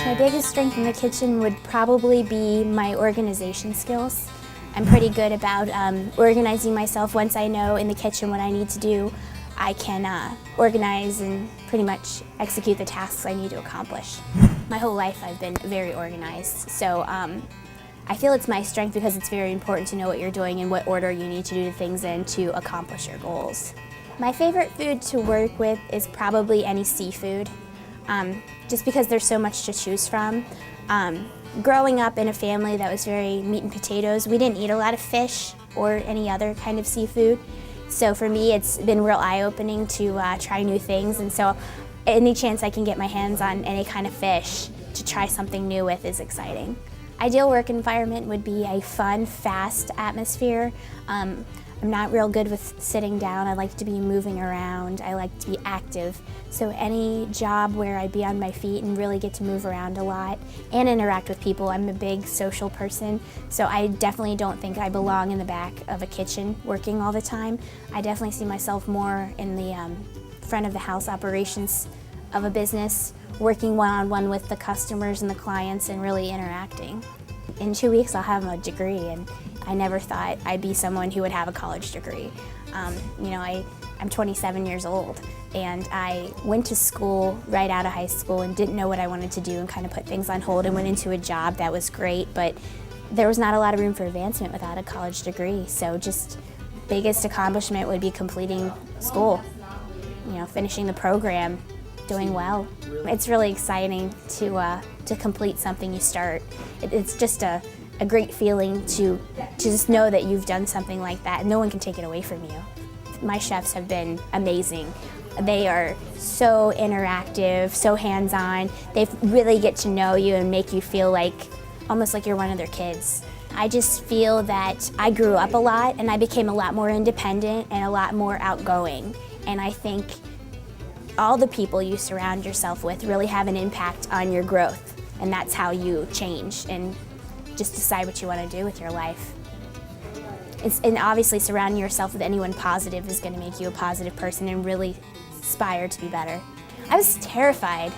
My biggest strength in the kitchen would probably be my organization skills. I'm pretty good about organizing myself. Once I know in the kitchen what I need to do, I can organize and pretty much execute the tasks I need to accomplish. My whole life I've been very organized, so I feel it's my strength because it's very important to know what you're doing and what order you need to do things in to accomplish your goals. My favorite food to work with is probably any seafood, just because there's so much to choose from. Growing up in a family that was very meat and potatoes, we didn't eat a lot of fish or any other kind of seafood. So for me, it's been real eye-opening to try new things, and so any chance I can get my hands on any kind of fish to try something new with is exciting. Ideal work environment would be a fun, fast atmosphere. I'm not real good with sitting down. I like to be moving around. I like to be active. So any job where I'd be on my feet and really get to move around a lot and interact with people. I'm a big social person, so I definitely don't think I belong in the back of a kitchen working all the time. I definitely see myself more in the front of the house operations of a business, working one-on-one with the customers and the clients and really interacting. In 2 weeks I'll have a degree, and I never thought I'd be someone who would have a college degree. I'm 27 years old, and I went to school right out of high school and didn't know what I wanted to do and kind of put things on hold and went into a job that was great, but there was not a lot of room for advancement without a college degree. So just biggest accomplishment would be completing school, finishing the program, doing well. It's really exciting to complete something you start. It's just a great feeling to just know that you've done something like that and no one can take it away from you. My chefs have been amazing. They are so interactive, so hands-on. They really get to know you and make you feel almost like you're one of their kids. I just feel that I grew up a lot and I became a lot more independent and a lot more outgoing. And I think all the people you surround yourself with really have an impact on your growth, and that's how you change and just decide what you want to do with your life. And obviously surrounding yourself with anyone positive is going to make you a positive person and really aspire to be better. I was terrified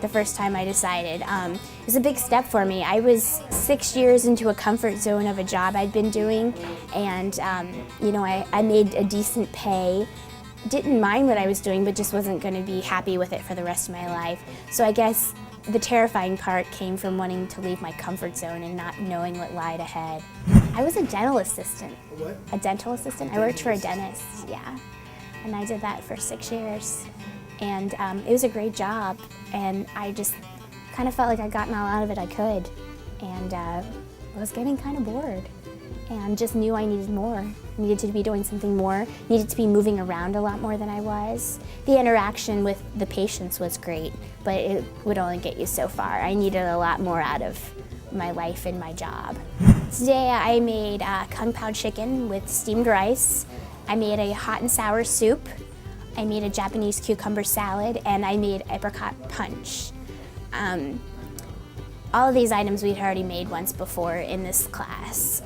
the first time I decided. It was a big step for me. I was 6 years into a comfort zone of a job I'd been doing, and I made a decent pay. Didn't mind what I was doing, but just wasn't going to be happy with it for the rest of my life. So I guess the terrifying part came from wanting to leave my comfort zone and not knowing what lied ahead. I was a dental assistant. What? A dental assistant. I worked for a dentist, yeah. And I did that for 6 years. And it was a great job, and I just kind of felt like I'd gotten all out of it I could. And I was getting kind of bored and just knew I needed more. Needed to be doing something more, needed to be moving around a lot more than I was. The interaction with the patients was great, but it would only get you so far. I needed a lot more out of my life and my job. Today I made Pao Chicken with steamed rice. I made a hot and sour soup. I made a Japanese cucumber salad, and I made apricot punch. All of these items we'd already made once before in this class,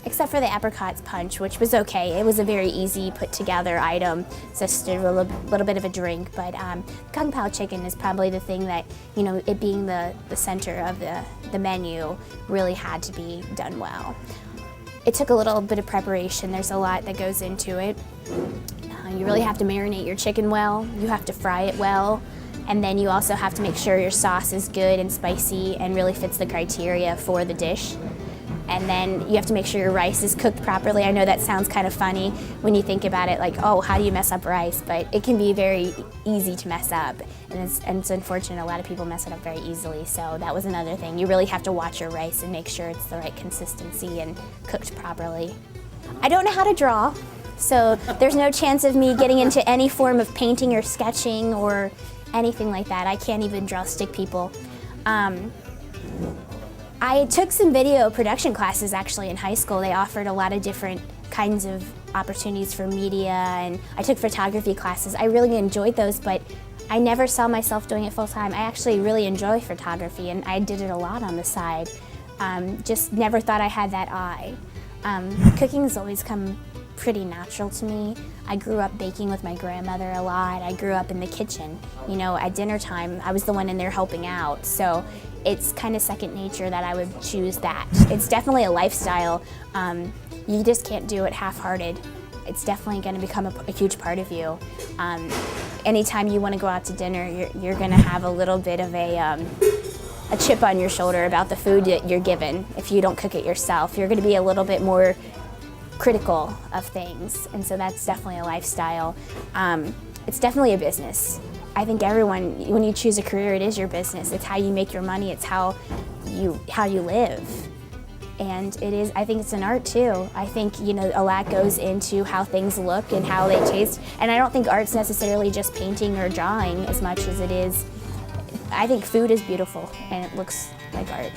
except for the apricot punch, which was okay. It was a very easy put together item, just a little bit of a drink, but Kung Pao Chicken is probably the thing that, it being the center of the menu, really had to be done well. It took a little bit of preparation. There's a lot that goes into it. You really have to marinate your chicken well, you have to fry it well, and then you also have to make sure your sauce is good and spicy and really fits the criteria for the dish. And then you have to make sure your rice is cooked properly. I know that sounds kind of funny when you think about it, oh, how do you mess up rice? But it can be very easy to mess up. And it's unfortunate, a lot of people mess it up very easily. So that was another thing. You really have to watch your rice and make sure it's the right consistency and cooked properly. I don't know how to draw, so there's no chance of me getting into any form of painting or sketching or anything like that. I can't even draw stick people. I took some video production classes actually in high school. They offered a lot of different kinds of opportunities for media, and I took photography classes. I really enjoyed those, but I never saw myself doing it full time. I actually really enjoy photography, and I did it a lot on the side. Just never thought I had that eye. Cooking has always come pretty natural to me. I grew up baking with my grandmother a lot. I grew up in the kitchen. You know, at dinner time, I was the one in there helping out. So it's kind of second nature that I would choose that. It's definitely a lifestyle. You just can't do it half-hearted. It's definitely going to become a huge part of you. Anytime you want to go out to dinner, you're going to have a little bit of a chip on your shoulder about the food that you're given. If you don't cook it yourself, you're going to be a little bit more critical of things, and so that's definitely a lifestyle. It's definitely a business. I think everyone, when you choose a career, it is your business. It's how you make your money. It's how you live. And it is, I think it's an art too. I think, you know, a lot goes into how things look and how they taste. And I don't think art's necessarily just painting or drawing as much as it is. I think food is beautiful and it looks like art.